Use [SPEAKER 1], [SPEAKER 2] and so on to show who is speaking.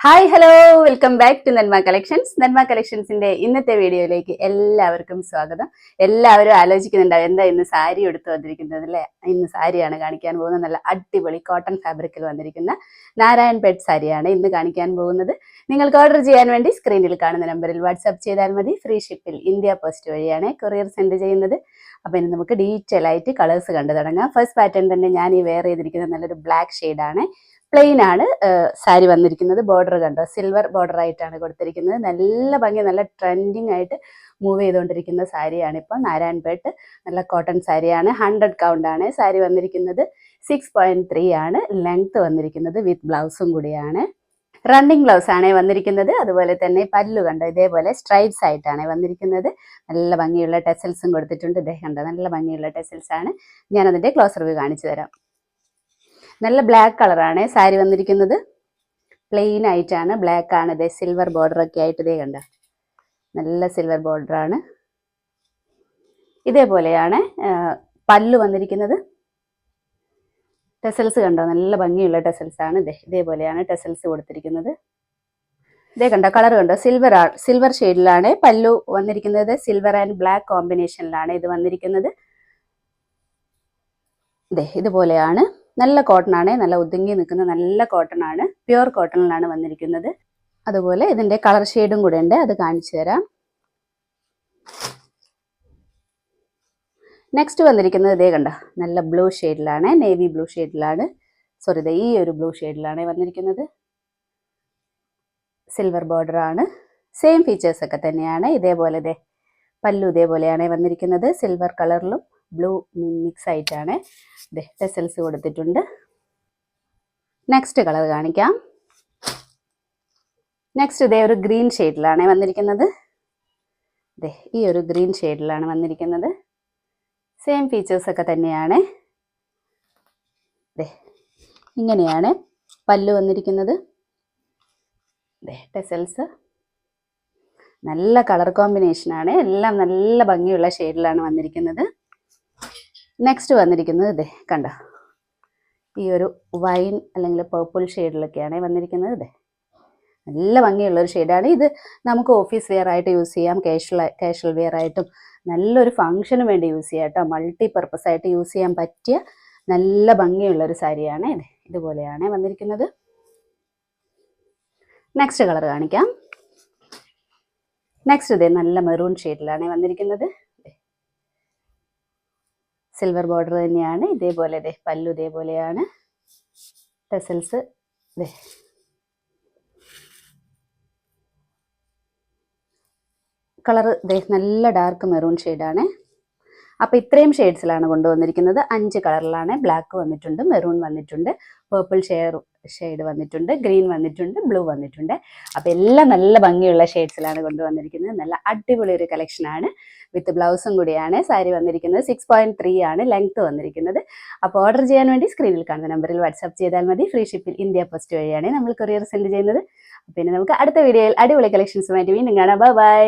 [SPEAKER 1] Hi hello welcome back to Nanma collections. Nanma കളക്ഷൻസിന്റെ ഇന്നത്തെ വീഡിയോയിലേക്ക് എല്ലാവർക്കും സ്വാഗതം. എല്ലാവരും ആലോചിക്കുന്നുണ്ടാവും എന്താ ഇന്ന് സാരി എടുത്തു വന്നിരിക്കുന്നത് അല്ലേ. ഇന്ന് സാരിയാണ് കാണിക്കാൻ പോകുന്നത്. നല്ല അടിപൊളി കോട്ടൺ ഫാബ്രിക്കിൽ വന്നിരിക്കുന്ന നാരായൺപേട്ട് സാരിയാണ് ഇന്ന് കാണിക്കാൻ പോകുന്നത്. നിങ്ങൾക്ക് ഓർഡർ ചെയ്യാൻ വേണ്ടി സ്ക്രീനിൽ കാണുന്ന നമ്പറിൽ വാട്സ്ആപ്പ് ചെയ്താൽ മതി. ഫ്രീ ഷിപ്പിൽ ഇന്ത്യ പോസ്റ്റ് വഴിയാണ് കൊറിയർ സെൻഡ് ചെയ്യുന്നത്. അപ്പം ഇനി നമുക്ക് ഡീറ്റെയിൽ ആയിട്ട് കളേഴ്സ് കണ്ടു തുടങ്ങാം. ഫസ്റ്റ് പാറ്റേൺ തന്നെ ഞാൻ ഈ വെയർ ചെയ്തിരിക്കുന്നത് നല്ലൊരു ബ്ലാക്ക് ഷെയ്ഡാണ്. പ്ലെയിൻ ആണ് സാരി വന്നിരിക്കുന്നത്. ബോർഡർ കണ്ടോ, സിൽവർ ബോർഡർ ആയിട്ടാണ് കൊടുത്തിരിക്കുന്നത്. നല്ല ഭംഗി, നല്ല ട്രെൻഡിങ് ആയിട്ട് മൂവ് ചെയ്തുകൊണ്ടിരിക്കുന്ന സാരിയാണ് ഇപ്പോൾ നാരായൺപേട്ട്. നല്ല കോട്ടൺ സാരിയാണ്. 100 കൗണ്ട് ആണ് സാരി വന്നിരിക്കുന്നത്. 6.3 ആണ് ലെങ്ത് വന്നിരിക്കുന്നത്. വിത്ത് ബ്ലൗസും കൂടിയാണ്. റണ്ണിങ് ബ്ലൗസ് ആണ് വന്നിരിക്കുന്നത്. അതുപോലെ തന്നെ പല്ലു കണ്ടോ, ഇതേപോലെ സ്ട്രൈപ്സ് ആയിട്ടാണ് വന്നിരിക്കുന്നത്. നല്ല ഭംഗിയുള്ള ടെസൽസും കൊടുത്തിട്ടുണ്ട്. ഇദ്ദേഹം കണ്ടോ, നല്ല ഭംഗിയുള്ള ടെസൽസ് ആണ്. ഞാനതിൻ്റെ ക്ലോസർ വ്യൂ കാണിച്ചു തരാം. നല്ല ബ്ലാക്ക് കളറാണ് സാരി വന്നിരിക്കുന്നത്. പ്ലെയിൻ ആയിട്ടാണ്, ബ്ലാക്ക് ആണ്. ഇതേ സിൽവർ ബോർഡർ ഒക്കെ ആയിട്ട് ഇതേ കണ്ട, നല്ല സിൽവർ ബോർഡർ ആണ്. ഇതേപോലെയാണ് പല്ലു വന്നിരിക്കുന്നത്. ടെസൽസ് കണ്ടോ, നല്ല ഭംഗിയുള്ള ടെസൽസ് ആണ്. ഇതേപോലെയാണ് ടെസൽസ് കൊടുത്തിരിക്കുന്നത്. ഇതേ കണ്ടോ, കളർ കണ്ടോ, സിൽവർ ഷെയ്ഡിലാണ് പല്ലു വന്നിരിക്കുന്നത്. സിൽവർ ആൻഡ് ബ്ലാക്ക് കോമ്പിനേഷനിലാണ് ഇത് വന്നിരിക്കുന്നത്. ഇതുപോലെയാണ്. നല്ല കോട്ടൺ ആണ്, നല്ല ഒതുങ്ങി നിൽക്കുന്ന നല്ല കോട്ടൺ ആണ്. പ്യുവർ കോട്ടണിലാണ് വന്നിരിക്കുന്നത്. അതുപോലെ ഇതിന്റെ കളർ ഷെയ്ഡും കൂടെ ഉണ്ട്, അത് കാണിച്ചു തരാം. നെക്സ്റ്റ് വന്നിരിക്കുന്നത് ഇതേ കണ്ട, നല്ല ബ്ലൂ ഷെയ്ഡിലാണ്, നേവി ബ്ലൂ ഷെയ്ഡിലാണ്. ഈ ഒരു ബ്ലൂ ഷെയ്ഡിലാണ് വന്നിരിക്കുന്നത്. സിൽവർ ബോർഡർ ആണ്. സെയിം ഫീച്ചേഴ്സ് ഒക്കെ തന്നെയാണ്. ഇതേപോലെ പല്ലു ഇതേപോലെയാണ് വന്നിരിക്കുന്നത്. സിൽവർ കളറിലും ബ്ലൂ മിക്സ് ആയിട്ടാണ് ടെസൽസ് കൊടുത്തിട്ടുണ്ട്. നെക്സ്റ്റ് കളർ കാണിക്കാം. നെക്സ്റ്റ് ഇതേ ഒരു ഗ്രീൻ ഷെയ്ഡിലാണ് വന്നിരിക്കുന്നത്. ഈ ഒരു ഗ്രീൻ ഷെയ്ഡിലാണ് വന്നിരിക്കുന്നത്. സെയിം ഫീച്ചേഴ്സ് ഒക്കെ തന്നെയാണ്. ഇങ്ങനെയാണ് പല്ലു വന്നിരിക്കുന്നത്. ടെസൽസ് നല്ല കളർ കോമ്പിനേഷനാണ്. എല്ലാം നല്ല ഭംഗിയുള്ള ഷെയ്ഡിലാണ് വന്നിരിക്കുന്നത്. നെക്സ്റ്റ് വന്നിരിക്കുന്നത് കണ്ടോ, ഈ ഒരു വൈൻ അല്ലെങ്കിൽ പർപ്പിൾ ഷെയ്ഡിലൊക്കെയാണ് വന്നിരിക്കുന്നത്. നല്ല ഭംഗിയുള്ള ഒരു ഷെയ്ഡാണ് ഇത്. നമുക്ക് ഓഫീസ് വെയർ ആയിട്ട് യൂസ് ചെയ്യാം, കാഷ്വൽ വെയർ ആയിട്ടും നല്ലൊരു ഫംഗ്ഷന് വേണ്ടി യൂസ് ചെയ്യാം കേട്ടോ. മൾട്ടി പർപ്പസ് ആയിട്ട് യൂസ് ചെയ്യാൻ പറ്റിയ നല്ല ഭംഗിയുള്ള ഒരു സാരിയാണ്. ഇതുപോലെയാണ് വന്നിരിക്കുന്നത്. നെക്സ്റ്റ് കളർ കാണിക്കാം. നെക്സ്റ്റ് നല്ല മെറൂൺ ഷെയ്ഡിലാണ് വന്നിരിക്കുന്നത്. സിൽവർ ബോർഡർ തന്നെയാണ്. ഇതേപോലെ പല്ലു ഇതേപോലെയാണ്. ടെസൽസ് കളർ നല്ല ഡാർക്ക് മെറൂൺ ഷെയ്ഡാണ്. അപ്പോൾ ഇത്രയും ഷെയ്ഡ്സിലാണ് കൊണ്ടുവന്നിരിക്കുന്നത്. 5 കളറിലാണ്. ബ്ലാക്ക് വന്നിട്ടുണ്ട്, മെറൂൺ വന്നിട്ടുണ്ട്, പേർപ്പിൾ ഷെയ്ഡ് വന്നിട്ടുണ്ട്, ഗ്രീൻ വന്നിട്ടുണ്ട്, ബ്ലൂ വന്നിട്ടുണ്ട്. അപ്പോൾ എല്ലാം നല്ല ഭംഗിയുള്ള ഷെയ്ഡ്സിലാണ് കൊണ്ടുവന്നിരിക്കുന്നത്. നല്ല അടിപൊളി ഒരു കളക്ഷനാണ്. വിത്ത് ബ്ലൗസും കൂടിയാണ് സാരി വന്നിരിക്കുന്നത്. 6.3 ആണ് ലെങ്ത് വന്നിരിക്കുന്നത്. അപ്പോൾ ഓർഡർ ചെയ്യാൻ വേണ്ടി സ്ക്രീനിൽ കാണുന്ന നമ്പറിൽ വാട്സ്ആപ്പ് ചെയ്താൽ മതി. ഫ്രീ ഷിപ്പിൽ ഇന്ത്യ പോസ്റ്റ് വഴിയാണ് നമ്മൾ കൊറിയർ സെൻഡ് ചെയ്യുന്നത്. പിന്നെ നമുക്ക് അടുത്ത വീഡിയോയിൽ അടിപൊളി കളക്ഷൻസുമായിട്ട് വീണ്ടും കാണാം. ബൈ.